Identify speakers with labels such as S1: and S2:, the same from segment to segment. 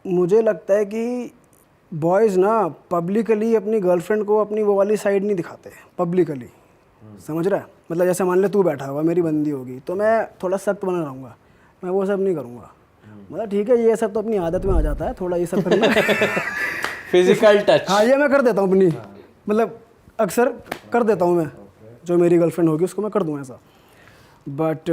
S1: मुझे लगता है कि बॉयज़ ना पब्लिकली अपनी गर्लफ्रेंड को अपनी वो वाली साइड नहीं दिखाते पब्लिकली, समझ रहा है? मतलब जैसे मान ले तू बैठा हुआ मेरी बंदी होगी तो मैं थोड़ा सख्त बना रहूँगा, मैं वो सब नहीं करूँगा। मतलब ठीक है ये सब तो अपनी आदत में आ जाता है थोड़ा ये सब करना
S2: फिजिकल टच।
S1: हाँ ये मैं कर देता हूँ अपनी, मतलब अक्सर कर देता हूँ मैं, जो मेरी गर्लफ्रेंड होगी उसको मैं कर दूँ ऐसा। बट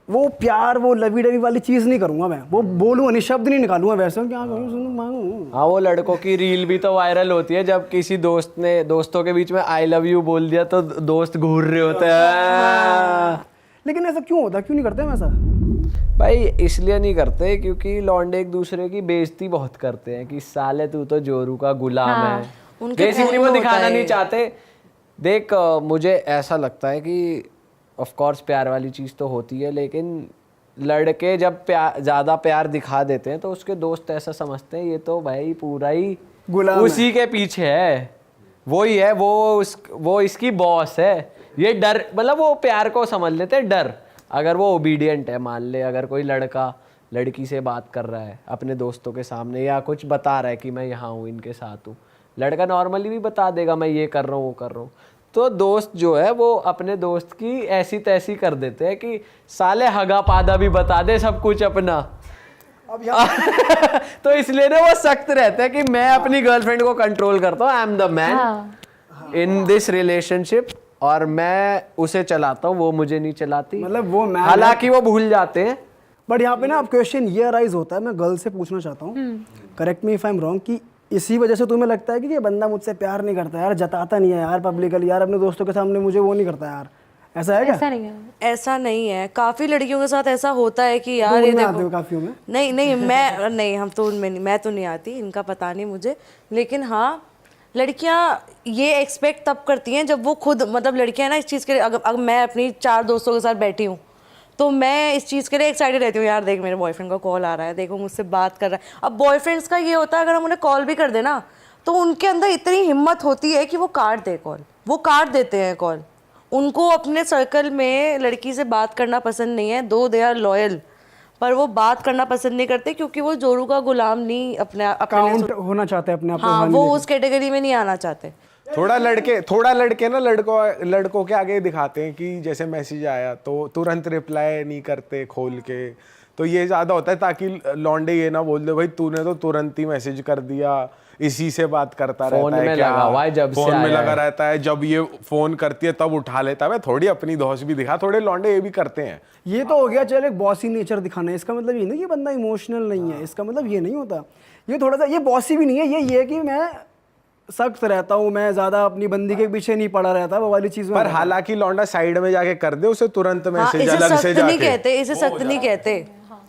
S1: वो प्यार वो लवी डवी वाली चीज़ नहीं करूँगा मैं, वो बोलूँगा नहीं, शब्द नहीं निकालूंगा वैसे क्या करूँ सुनूँ मांगूँ।
S2: हाँ वो लड़कों की रील भी तो वायरल होती है जब किसी दोस्त ने दोस्तों के बीच में आई लव यू बोल दिया तो दोस्त घूर रहे होते हैं।
S1: लेकिन ऐसा क्यों होता है, क्यों नहीं करते हम ऐसा?
S2: भाई इसलिए नहीं करते क्योंकि लौंडे एक दूसरे की बेइज्जती बहुत करते हैं कि साले तू तो जोरू का गुलाम है।
S3: उनके
S2: बेसिकली वो
S3: खून में
S2: दिखाना
S3: होता
S2: नहीं
S3: है।
S2: चाहते। देख मुझे ऐसा लगता है कि ऑफ कोर्स प्यार वाली चीज़ तो होती है, लेकिन लड़के जब ज़्यादा प्यार दिखा देते हैं तो उसके दोस्त ऐसा समझते हैं ये तो भाई पूरा ही
S1: गुलाम
S2: उसी के पीछे है, वो ही है, वो इसकी बॉस है। ये डर मतलब वो प्यार को समझ लेते हैं डर। अगर वो ओबीडियंट है, मान ले अगर कोई लड़का लड़की से बात कर रहा है अपने दोस्तों के सामने या कुछ बता रहा है कि मैं यहाँ हूँ इनके साथ हूँ, लड़का नॉर्मली भी बता देगा मैं ये कर रहा हूँ वो कर रहा हूँ, तो दोस्त जो है वो अपने दोस्त की ऐसी तैसी कर देते हैं कि साले हगा पादा भी बता दे सब कुछ अपना।
S1: अब यार
S2: तो इसलिए ना वो सख्त रहता है कि मैं अपनी गर्लफ्रेंड को कंट्रोल करता हूँ, I am the man in this relationship, और मैं उसे चलाता हूँ, वो मुझे नहीं चलाती।
S1: मतलब वो मैं,
S2: हालांकि वो भूल जाते हैं।
S1: बट यहाँ पे ना अब क्वेश्चन ये अराइज होता है, मैं गर्ल से पूछना चाहता हूँ, correct me if I am wrong, कि इसी वजह से तुम्हें लगता है कि ये बंदा मुझसे प्यार नहीं करता यार, जताता नहीं है यार पब्लिकली, यार अपने दोस्तों के सामने मुझे वो नहीं करता यार, ऐसा है क्या?
S4: ऐसा नहीं है।
S3: ऐसा नहीं है, काफी लड़कियों के साथ ऐसा होता है कि यार ये
S1: आते हो
S3: देखो।
S1: काफी में?
S3: नहीं नहीं मैं नहीं, हम तो उनमें नहीं, मैं तो नहीं आती, इनका पता नहीं मुझे। लेकिन हाँ लड़कियां ये एक्सपेक्ट तब करती हैं जब वो खुद, मतलब लड़कियां ना इस चीज़ के लिए, अगर मैं अपनी 4 दोस्तों के साथ बैठी हूँ तो मैं इस चीज़ के लिए एक्साइटेड रहती हूँ, यार देख मेरे बॉयफ्रेंड का कॉल आ रहा है, देखो मुझसे बात कर रहा है। अब बॉयफ्रेंड्स का ये होता है अगर हम उन्हें कॉल भी कर देना तो उनके अंदर इतनी हिम्मत होती है कि वो काट दे कॉल, वो काट देते हैं कॉल। उनको अपने सर्कल में लड़की से बात करना पसंद नहीं है, दो दे आर लॉयल, पर वो बात करना पसंद नहीं करते क्योंकि वो जोरू का गुलाम नहीं अपने
S1: काउंट होना चाहते हैं अपने आप को।
S3: हाँ वो उस कैटेगरी में नहीं आना चाहते।
S5: थोड़ा लड़के ना लड़कों के आगे दिखाते हैं कि जैसे मैसेज आया तो तुरंत रिप्लाई नहीं करते खोल के, तो ये ज्यादा होता है ताकि लौंडे ये ना बोल दे भाई तूने तो तुरंत ही मैसेज कर दिया, इसी से बात करता
S2: फोन
S5: रहता है
S2: में
S5: क्या?
S2: लगा हुआ है जब से
S5: फोन में
S2: आया
S5: लगा
S2: है।
S5: रहता है, जब ये फोन करती है तब उठा लेता है। थोड़ी अपनी दोस्त भी दिखा, थोड़े लौंडे ये भी करते हैं।
S1: ये तो हो गया चल एक बॉसी नेचर दिखाना है, इसका मतलब ये नहीं कि बंदा इमोशनल नहीं है, इसका मतलब ये नहीं होता। ये थोड़ा सा ये बॉसी भी नहीं है, ये है कि मैं सख्त रहता हूँ, मैं ज्यादा अपनी बंदी के पीछे नहीं पड़ा रहता, वो वाली चीज में।
S5: पर हालांकि लौंडा साइड में जाके कर दे उसे तुरंत
S3: हाँ,
S5: मैसेज
S3: इसे
S5: अलग से
S3: सख्त नहीं
S5: जाके।
S3: कहते, इसे सख्त नहीं कहते,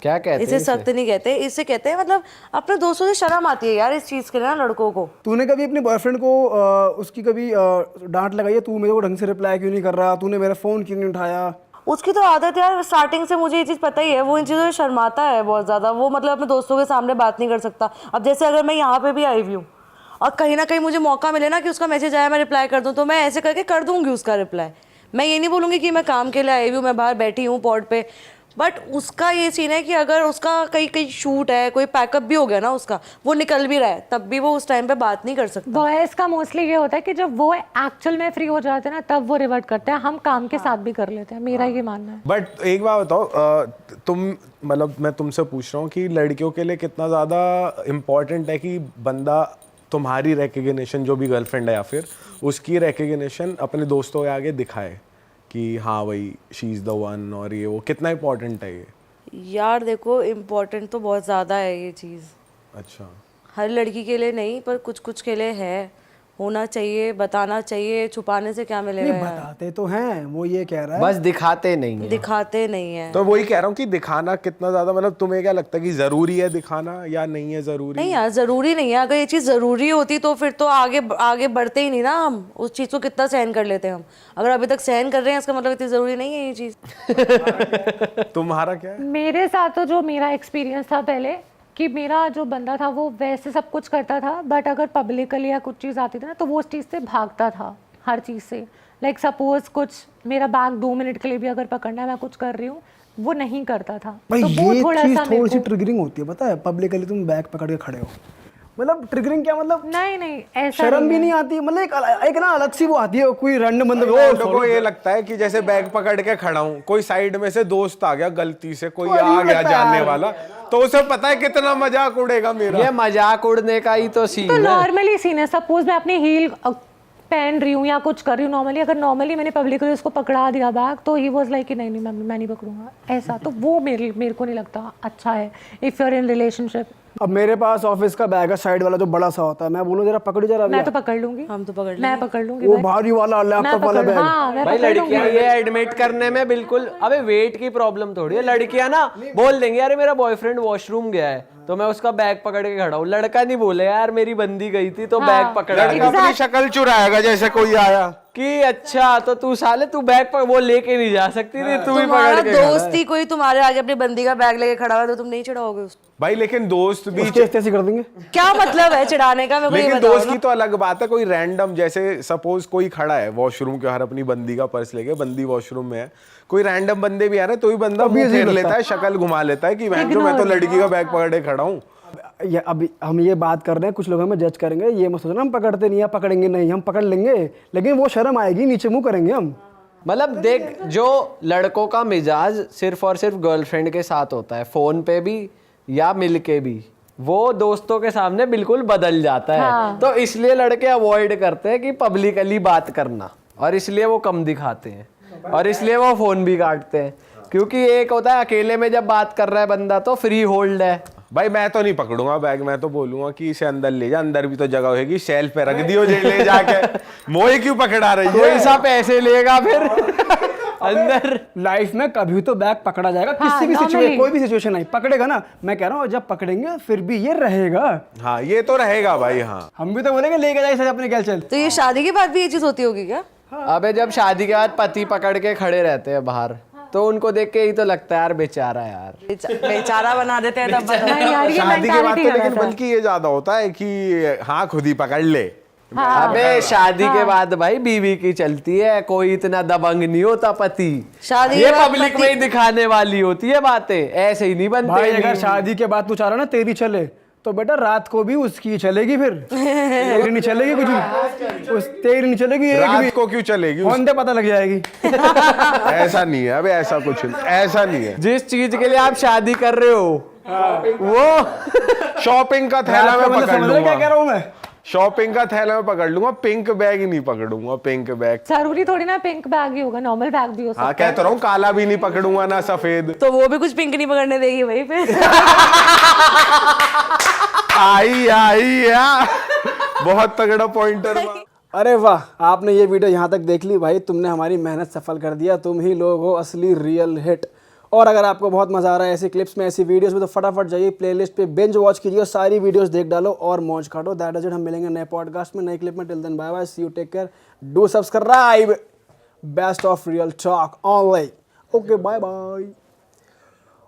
S2: क्या कहते
S3: इसे
S2: हैं
S3: सख्त नहीं कहते, इसे कहते हैं मतलब अपने दोस्तों से शर्म आती है यार इस चीज के लिए ना लड़कों को।
S1: तूने कभी अपनी बॉयफ्रेंड को उसकी कभी डांट लगाई है, तू मेरे को ढंग से रिप्लाई क्यों नहीं कर रहा, तूने मेरा फोन क्यों नहीं उठाया?
S3: उसकी तो आदत यार, स्टार्टिंग से मुझे ये चीज़ पता ही है, वो इन चीज़ों से शर्माता है बहुत ज़्यादा। वो मतलब अपने दोस्तों के सामने बात नहीं कर सकता। अब जैसे अगर मैं यहाँ पे भी आई हुई हूँ और कहीं ना कहीं मुझे मौका मिले ना कि उसका मैसेज आया मैं रिप्लाई कर दूँ, तो मैं ऐसे करके कर दूंगी उसका रिप्लाई। मैं ये नहीं बोलूँगी कि मैं काम के लिए आई हुई हूँ, मैं बाहर बैठी हूँ पॉड पे, बट उसका ये सीन है कि अगर उसका कहीं शूट है, कोई पैकअप भी हो गया ना उसका, वो निकल भी रहा है, तब भी वो उस टाइम पे बात नहीं कर सकता।
S4: बॉयज का मोस्टली ये होता है कि जब वो एक्चुअल में फ्री हो जाते हैं ना तब वो रिवर्ट करते हैं, हम काम के साथ भी कर लेते हैं, मेरा ये मानना है।
S5: बट एक बात बताओ, तुम मतलब मैं तुमसे पूछ रहा हूँ कि लड़कियों के लिए कितना ज़्यादा इम्पोर्टेंट है कि बंदा तुम्हारी रिकग्निशन, जो भी गर्लफ्रेंड है या फिर उसकी रिकग्निशन अपने दोस्तों के आगे दिखाए कि हाँ भाई शी इज़ द वन, और ये वो कितना इम्पोर्टेंट है ये?
S3: यार देखो इम्पोर्टेंट तो बहुत ज़्यादा है ये चीज़।
S5: अच्छा,
S3: हर लड़की के लिए नहीं, पर कुछ कुछ के लिए है, होना चाहिए, बताना चाहिए, छुपाने से क्या मिलेगा
S1: नहीं
S3: यार।
S1: बताते तो हैं, वो ये कह रहा है
S2: बस दिखाते नहीं है।
S3: दिखाते नहीं है।
S5: तो वही कह रहा हूँ कि दिखाना कितना ज़्यादा, मतलब तुम्हें क्या लगता है कि ज़रूरी है दिखाना या नहीं है ज़रूरी?
S3: नहीं यार ज़रूरी नहीं है, अगर ये चीज़ ज़रूरी होती तो फिर तो आगे बढ़ते ही नहीं ना हम, उस चीज़ को कितना सहन कर लेते हम। अगर अभी तक सहन कर रहे हैं इसका मतलब इतनी ज़रूरी नहीं है ये चीज़।
S5: तुम्हारा क्या है?
S4: मेरे साथ तो जो मेरा एक्सपीरियंस था पहले कि मेरा जो बंदा था वो वैसे सब कुछ करता था, बट अगर पब्लिकली या कुछ चीज़ आती थी ना तो वो उस चीज़ से भागता था, हर चीज़ से। लाइक सपोज कुछ मेरा बैग 2 मिनट के लिए भी अगर पकड़ना है, मैं कुछ कर रही हूँ वो नहीं करता था।
S1: भाई
S4: तो वो
S1: ये
S4: थोड़ा
S1: चीज
S4: सा मेरे
S1: थोड़ी सी
S4: को-
S1: ट्रिगरिंग होती है, पता है, पब्लिकली तुम बैग पकड़ के खड़े हो, मतलब ट्रिगरिंग क्या मतलब,
S4: नहीं नहीं ऐसा
S1: शर्म
S4: नहीं
S1: भी
S4: है।
S1: नहीं आती, मतलब एक ना अलग सी वो आती है, कोई रैंडम बंदा
S5: लोगों को ये लगता है कि जैसे बैग पकड़ के खड़ा हूँ, कोई साइड में से दोस्त आ गया गलती से, कोई
S1: और
S5: आ
S1: यूं
S5: गया
S1: लगता है
S5: जानने
S1: यार।
S5: वाला, तो उसे पता है कितना मजाक उड़ेगा मेरा।
S2: ये मजाक उड़ने का ही तो सीन
S4: तो
S2: है।
S4: नॉर्मली सीन है, सपोज मैं अपनी हील पहन रही हूँ या कुछ कर रही हूँ नॉर्मली, अगर नॉर्मली मैंने पब्लिकली उसको पकड़ा दिया बैग, तो ही वाज लाइक कि नहीं नहीं मैं नहीं पकड़ूंगा ऐसा, तो वो मेरे को नहीं लगता अच्छा है if you are in relationship.
S1: अब मेरे पास ऑफिस का बैग है साइड वाला जो बड़ा सा होता है, मैं बोलूँ जरा पकड़ी जरा
S4: मैं
S1: भैया,
S4: तो पकड़ लूंगी,
S3: हम तो पकड़
S4: मैं पकड़ लूंगी
S1: वो
S4: भाई।
S1: भारी वाला
S4: मैं
S1: लैपटॉप वाला
S4: पकड़,
S1: बैग।
S4: हाँ मैं
S2: भाई
S4: पकड़
S2: लड़कियां
S4: लूंगी।
S2: ये एडमिट करने में बिल्कुल, अबे वेट की प्रॉब्लम थोड़ी है, लड़कियां ना बोल देंगे यार मेरा बॉयफ्रेंड वॉशरूम गया है तो मैं उसका बैग पकड़ के खड़ा हूँ, लड़का नहीं बोले यार मेरी बंदी गई थी तो बैग पकड़ा
S5: लड़का अपनी शक्ल चुराएगा जैसे कोई आया
S2: कि अच्छा तो तू साले तू बैग पर वो लेके नहीं जा सकती थी, तू ही
S3: तुम्हारा
S2: पकड़ के खड़ा है।
S3: दोस्त ही कोई तुम्हारे आगे अपनी बंदी का बैग लेके खड़ा हुआ है, तो तुम नहीं चिढ़ाओगे उसको?
S5: भाई। लेकिन दोस्त भी,
S1: उसके ऐसे कर देंगे।
S3: क्या मतलब है चिढ़ाने का? मेरे को ये
S5: लेकिन
S3: बताओ
S5: दोस्त
S3: ना।
S5: की तो अलग बात है, कोई रैंडम जैसे सपोज कोई खड़ा है वॉशरूम के बाहर अपनी बंदी का पर्स लेके, बंदी वॉशरूम में है, कोई रैंडम बंदे भी आ रहे हैं तो ही बंदा मुंह फेर लेता है, शक्ल घुमा लेता है कि मैं तो लड़की का बैग पकड़े खड़ा हूँ।
S1: ये अभी हम ये बात कर रहे हैं, कुछ लोग हमें जज करेंगे, ये मत सोचना हम पकड़ते नहीं है, पकड़ेंगे नहीं, हम पकड़ लेंगे, लेकिन वो शर्म आएगी, नीचे मुंह करेंगे हम।
S2: मतलब देख, जो लड़कों का मिजाज सिर्फ और सिर्फ गर्लफ्रेंड के साथ होता है, फोन पे भी या मिल के भी, वो दोस्तों के सामने बिल्कुल बदल जाता है।
S4: हाँ।
S2: तो इसलिए लड़के अवॉइड करते हैं कि पब्लिकली बात करना, और इसलिए वो कम दिखाते हैं, और इसलिए वो फोन भी काटते हैं, क्योंकि एक होता है अकेले में जब बात कर रहा है बंदा तो फ्री होल्ड है।
S5: भाई मैं तो नहीं पकड़ूंगा बैग, मैं तो बोलूंगा कि इसे अंदर ले जा, अंदर भी तो जगह होगी, शेल्फ पे रख दियो ले जाके, मोए क्यों पकड़ा रही
S2: कोई
S5: है?
S2: सा पैसे लेगा फिर अंदर।
S1: लाइफ में कभी तो बैग पकड़ा जाएगा,
S4: हाँ,
S1: किसी भी सिचुएशन,
S4: normally।
S1: कोई भी सिचुएशन आई पकड़ेगा ना, मैं कह रहा हूँ जब पकड़ेंगे फिर भी ये रहेगा।
S5: हाँ ये तो रहेगा भाई। हाँ
S1: हम भी तो बोलेंगे लेके जाए सर अपने गैल चल।
S3: तो ये शादी के बाद भी ये चीज होती होगी क्या?
S2: अबे जब शादी के बाद पति पकड़ के खड़े रहते हैं बाहर, तो उनको देख के ही तो लगता है यार बेचारा यार।
S3: बेचारा बना देते हैं तब बताओ।
S4: नहीं यार, ये
S5: शादी के बाद
S4: मेंटालिटी
S5: तो लेकिन
S4: गलत है।
S5: बल्कि ये ज्यादा होता है कि हाँ खुद ही पकड़ ले।
S2: अबे शादी के बाद भाई बीवी की चलती है, कोई इतना दबंग नहीं होता पति।
S3: शादी
S2: ये
S3: के बाद
S2: पब्लिक
S3: पति-
S2: में ही दिखाने वाली होती है बातें, ऐसे ही नहीं बनते।
S1: भाई अगर शादी के बाद तू चाह रहा ना तेरी चले, तो बेटा रात को भी उसकी चलेगी, फिर तेरी नहीं चलेगी कुछ भी, तेरी नहीं चलेगी एक भी।
S5: रात को क्यों चलेगी?
S1: फोन पे पता लग जाएगी।
S5: ऐसा नहीं है, अबे ऐसा कुछ नहीं, ऐसा नहीं है।
S2: जिस चीज के लिए आप शादी कर रहे हो वो
S5: शॉपिंग का थैला
S1: रात को
S5: मैं
S1: मतलब
S5: पकड़
S1: समझ रहे क्या कह
S5: लूंगा,
S1: रहा हूँ मैं?
S5: शॉपिंग का थैला मैं पकड़ लूंगा, पिंक बैग ही नहीं पकड़ूंगा, पिंक बैग।
S4: जरूरी थोड़ी ना पिंक बैग ही होगा, नॉर्मल बैग भी हो सकता
S5: हाँ कहता रहा हूँ, काला भी नहीं पकड़ूंगा ना सफेद।
S3: तो वो भी कुछ पिंक नहीं पकड़ने देगी भाई फिर।
S5: आई बहुत तगड़ा पॉइंटर।
S1: अरे वाह, आपने ये वीडियो यहाँ तक देख ली भाई, तुमने हमारी मेहनत सफल कर दिया, तुम ही लोग हो असली रियल हिट। और अगर आपको बहुत मजा आ रहा है ऐसी क्लिप्स में, ऐसी वीडियोस में, तो फटाफट जाइए प्लेलिस्ट पे बिंज वॉच कीजिए, सारी वीडियोस देख डालो और मौज काटो। दैट इज इट, हम मिलेंगे नए पॉडकास्ट में, नई क्लिप में। Till then bye bye, see you, take care, do subscribe, best of real talk online. Okay bye bye.